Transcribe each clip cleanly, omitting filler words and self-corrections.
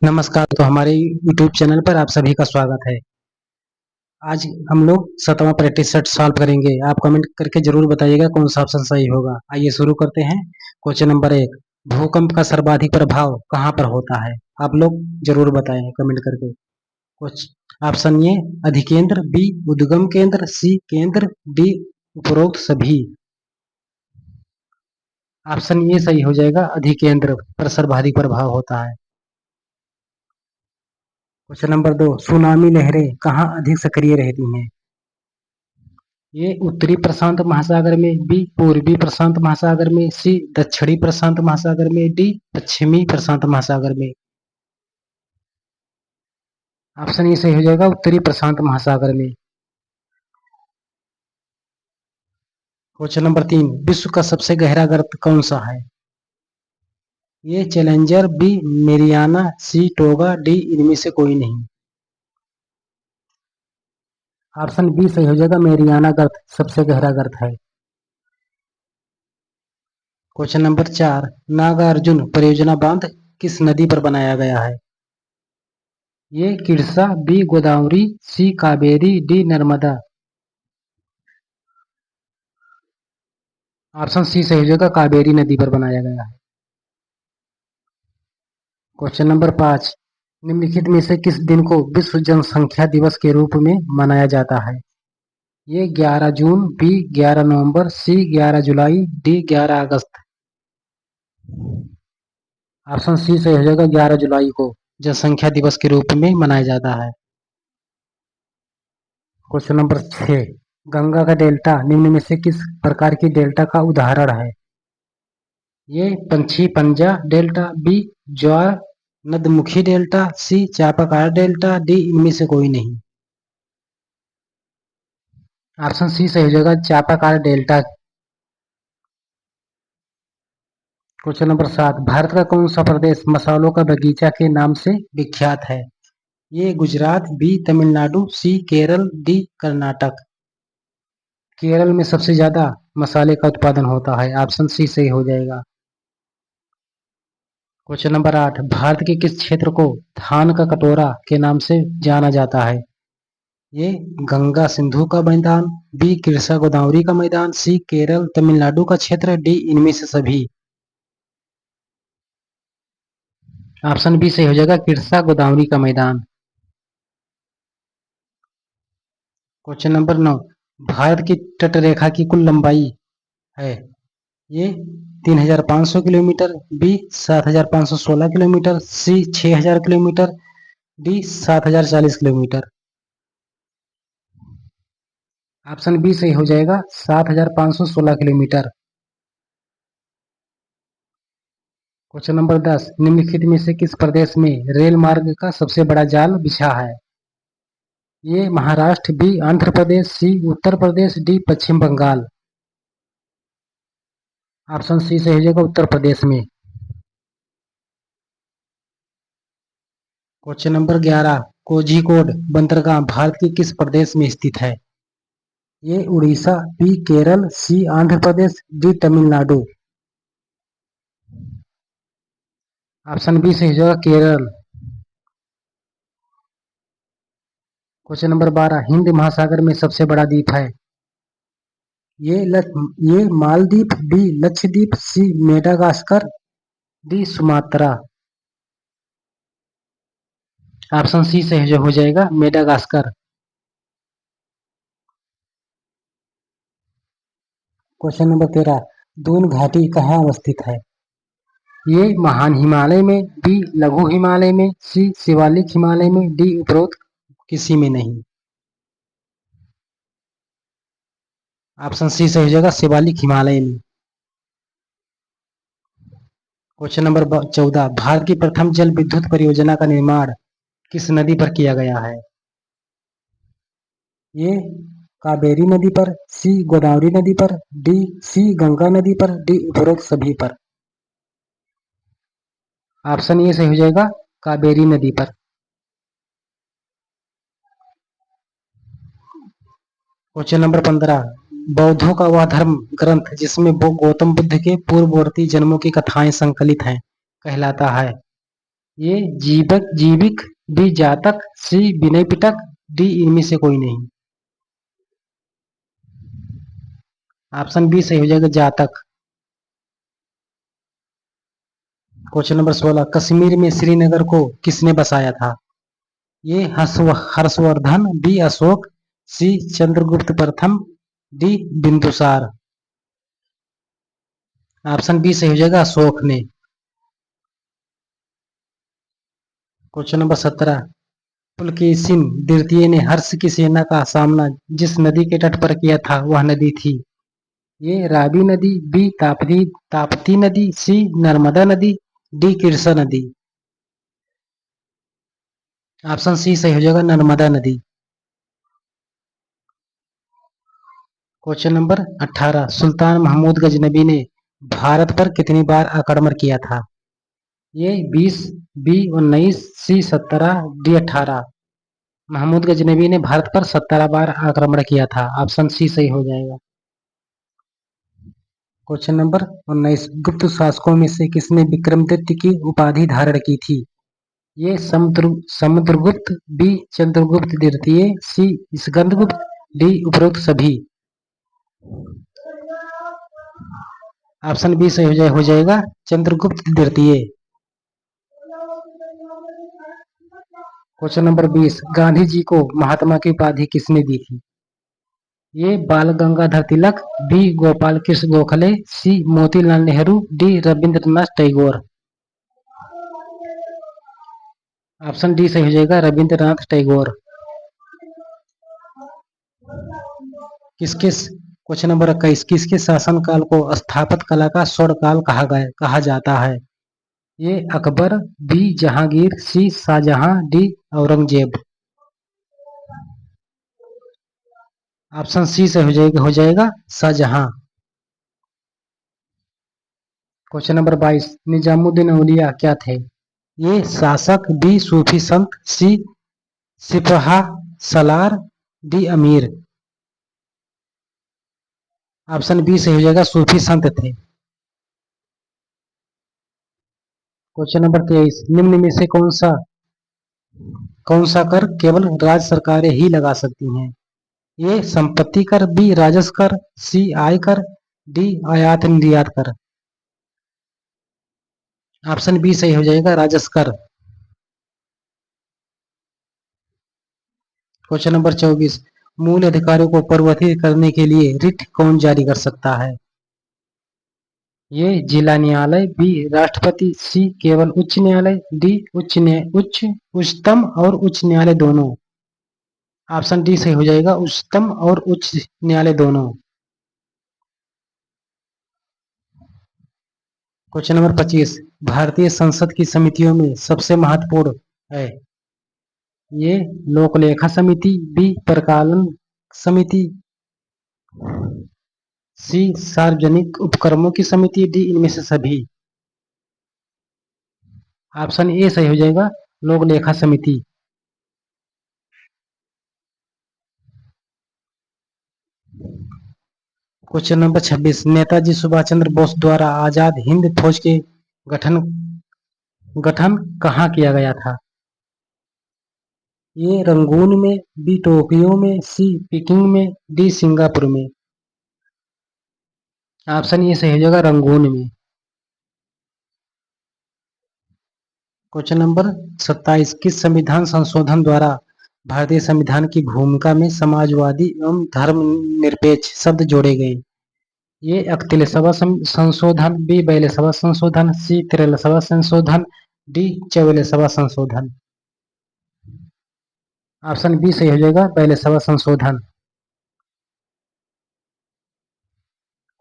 नमस्कार। तो हमारे यूट्यूब चैनल पर आप सभी का स्वागत है। आज हम लोग 7वां प्रैक्टिस सेट सॉल्व करेंगे। आप कमेंट करके जरूर बताइएगा कौन सा ऑप्शन सही होगा। आइए शुरू करते हैं। क्वेश्चन नंबर 1, भूकंप का सर्वाधिक प्रभाव कहाँ पर होता है? आप लोग जरूर बताएं कमेंट करके। कुछ ऑप्शन ए अधिकेंद्र, बी उद्गम केंद्र, सी केंद्र, डी उपरोक्त सभी। ऑप्शन ए सही हो जाएगा, अधिकेंद्र पर सर्वाधिक प्रभाव होता है। क्वेश्चन नंबर 2, सुनामी लहरें कहाँ अधिक सक्रिय रहती हैं? ये उत्तरी प्रशांत महासागर में, बी पूर्वी प्रशांत महासागर में, सी दक्षिणी प्रशांत महासागर में, डी पश्चिमी प्रशांत महासागर में। ऑप्शन ए सही हो जाएगा, उत्तरी प्रशांत महासागर में। क्वेश्चन नंबर 3, विश्व का सबसे गहरा गर्त कौन सा है? ये चैलेंजर, बी मेरियाना, सी टोगा, डी इनमें से कोई नहीं। ऑप्शन बी सही हो जाएगा, मेरियाना गर्त सबसे गहरा गर्त है। क्वेश्चन नंबर 4, नागार्जुन परियोजना बांध किस नदी पर बनाया गया है? ये किड़सा, B Godavari, C Kaveri, D Narmada. Option C सही हो जाएगा, कावेरी नदी पर बनाया गया है। क्वेश्चन नंबर 5, निम्नलिखित में से किस दिन को विश्व जनसंख्या दिवस के रूप में मनाया जाता है? ये 11 जून, बी 11 नवंबर, सी 11 जुलाई, डी 11 अगस्त। ऑप्शन सी सही हो जाएगा, 11 जुलाई को जनसंख्या दिवस के रूप में मनाया जाता है। क्वेश्चन नंबर 6, गंगा का डेल्टा निम्न में से किस प्रकार की डेल्टा का उदाहरण है? ये पंछी पंजा डेल्टा, बी ज्वार नदमुखी डेल्टा, सी चापाकार डेल्टा, डी इनमें से कोई नहीं। ऑप्शन सी सही हो जाएगा, चापाकार डेल्टा। क्वेश्चन नंबर 7, भारत का कौन सा प्रदेश मसालों का बगीचा के नाम से विख्यात है? ये गुजरात, बी तमिलनाडु, सी केरल, डी कर्नाटक। केरल में सबसे ज्यादा मसाले का उत्पादन होता है। ऑप्शन सी सही हो जाएगा। क्वेश्चन नंबर 8, भारत के किस क्षेत्र को धान का कटोरा के नाम से जाना जाता है? ये गंगा सिंधु का मैदान, बी कृष्णा गोदावरी का मैदान, सी केरल तमिलनाडु का क्षेत्र, डी इनमें से सभी। ऑप्शन बी सही हो जाएगा, कृष्णा गोदावरी का मैदान। क्वेश्चन नंबर 9, भारत की तटरेखा की कुल लंबाई है? ये 3500 kilometre, B 7516 kilometre, C 6000 kilometre, D 7040 kilometre. Option B सही हो जाएगा, 7516 किलोमीटर। क्वेश्चन नंबर 10, निम्नलिखित में से किस प्रदेश में रेल मार्ग का सबसे बड़ा जाल बिछा है? ये महाराष्ट्र, बी आंध्र प्रदेश, सी उत्तर प्रदेश, डी पश्चिम बंगाल। ऑप्शन सी सही हो जाएगा, उत्तर प्रदेश में। क्वेश्चन नंबर 11, कोझिकोड बंदरगाह भारत के किस प्रदेश में स्थित है? ये उड़ीसा, बी केरल, सी Andhra Pradesh, D Tamil Nadu. Option B सही हो जाएगा, केरल। क्वेश्चन नंबर 12, हिंद महासागर में सबसे बड़ा द्वीप है? A Maldives, B Lakshadweep, C Madagascar, D Sumatra. Option C सही हो जाएगा, मेडागास्कर। क्वेश्चन नंबर 13, दून घाटी कहाँ अवस्थित है? ये महान हिमालय में, बी लघु हिमालय में, सी शिवालिक हिमालय में, डी उपरोक्त किसी में नहीं। ऑप्शन सी सही हो जाएगा, शिवालिक हिमालय में। क्वेश्चन नंबर 14, भारत की प्रथम जल विद्युत परियोजना का निर्माण किस नदी पर किया गया है? ये कावेरी नदी पर, सी गोदावरी नदी पर, डी सी गंगा नदी पर, डी उपरोक्त सभी पर। ऑप्शन ए सही हो जाएगा, कावेरी नदी पर। क्वेश्चन नंबर 15, बौद्धों का वह धर्म ग्रंथ जिसमें वो गौतम बुद्ध के पूर्ववर्ती जन्मों की कथाएं संकलित हैं कहलाता है? ये जीवक जीविक, बी जातक, सी विनय पिटक, डी इनमें से कोई नहीं। ऑप्शन बी सही हो जाएगा, जातक। क्वेश्चन नंबर 16, कश्मीर में श्रीनगर को किसने बसाया था? ये हर्षवर्धन, बी अशोक, सी चंद्रगुप्त प्रथम, डी बिंदुसार। ऑप्शन बी सही हो जाएगा, अशोक ने। क्वेश्चन नंबर 17, पुलकेशिन द्वितीय ने हर्ष की सेना का सामना जिस नदी के तट पर किया था वह नदी थी? ये रावी नदी, बी ताप्ती ताप्ती नदी, सी नर्मदा नदी, डी कृष्णा नदी। ऑप्शन सी सही हो जाएगा, नर्मदा नदी। क्वेश्चन नंबर 18, सुल्तान महमूद गजनबी ने भारत पर कितनी बार आक्रमण किया था? ये 20, बी 19, सी 17, डी 18। महमूद गजनबी ने भारत पर 17 बार आक्रमण किया था। ऑप्शन सी सही हो जाएगा। क्वेश्चन नंबर 19, गुप्त शासकों में से किसने विक्रमादित्य की उपाधि धारण की थी? ये समुद्रगुप्त, बी चंद्रगुप्त द्वितीय, सी स्कंदगुप्त, डी उपरोक्त सभी। ऑप्शन बी सही हो जाएगा, चंद्रगुप्त द्वितीय। क्वेश्चन नंबर 20, गांधी जी को महात्मा की उपाधि किसने दी थी? A Bal Gangadhar Tilak, B Gopal Krishna Gokhale, C Motilal Nehru, D Rabindranath Tagore. Option D सही हो जाएगा, रविंद्रनाथ टैगोर। क्वेश्चन नंबर 21, किसके शासनकाल को स्थापत्य कला का स्वर्ण काल कहा जाता है? A Akbar, B Jahangir, C Shahjahan, D Aurangzeb. Option C से हो जाएगा शाहजहां। क्वेश्चन नंबर 22, निजामुद्दीन औलिया क्या थे? ये शासक, बी सूफी संत, सी सिपहा सलार, डी अमीर। ऑप्शन बी से हो जाएगा, सूफी संत थे। क्वेश्चन नंबर 23, निम्न में से कौन सा कर केवल राज्य सरकारें ही लगा सकती हैं? ये संपत्ति कर, बी राजस्व कर, सी आय कर, डी आयात निर्यात कर। ऑप्शन बी सही हो जाएगा, राजस्व कर। क्वेश्चन नंबर 24, मूल अधिकारों को परिवर्तित करने के लिए रिट कौन जारी कर सकता है? ये जिला न्यायालय, बी राष्ट्रपति, सी केवल उच्च न्यायालय, डी उच्चतम और उच्च न्यायालय दोनों। ऑप्शन डी सही हो जाएगा, उच्चतम और उच्च न्यायालय दोनों। क्वेश्चन नंबर 25, भारतीय संसद की समितियों में सबसे महत्वपूर्ण है? ये लोक लेखा समिति, बी प्रकालन समिति, सी सार्वजनिक उपक्रमों की समिति, डी इनमें से सभी। ऑप्शन ए सही हो जाएगा, लोक लेखा समिति। क्वेश्चन नंबर 26, नेताजी सुभाष चंद्र बोस द्वारा आजाद हिंद फौज के गठन गठन कहाँ किया गया था? ये रंगून में, बी टोक्यो में, सी पेकिंग में, डी सिंगापुर में। ऑप्शन ये सही हो जाएगा, रंगून में। क्वेश्चन नंबर 27, किस संविधान संशोधन द्वारा भारतीय संविधान की भूमिका में समाजवादी एवं धर्मनिरपेक्ष शब्द जोड़े गए? ये 41वां संशोधन, बी 42वां संशोधन, सी 43वां संशोधन, डी 44वां संशोधन। ऑप्शन बी सही हो जाएगा, 42वां संशोधन।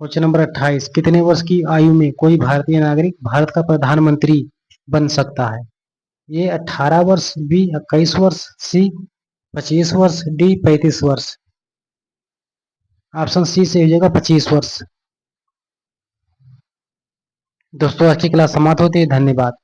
क्वेश्चन नंबर 28, कितने वर्ष की आयु में कोई भारतीय नागरिक भारत का प्रधानमंत्री बन सकता है? ये 18 वर्ष, बी 21 वर्ष, सी 25 वर्ष, डी 35 वर्ष। ऑप्शन सी से हो जाएगा, 25 वर्ष। दोस्तों आज की क्लास समाप्त होती है, धन्यवाद।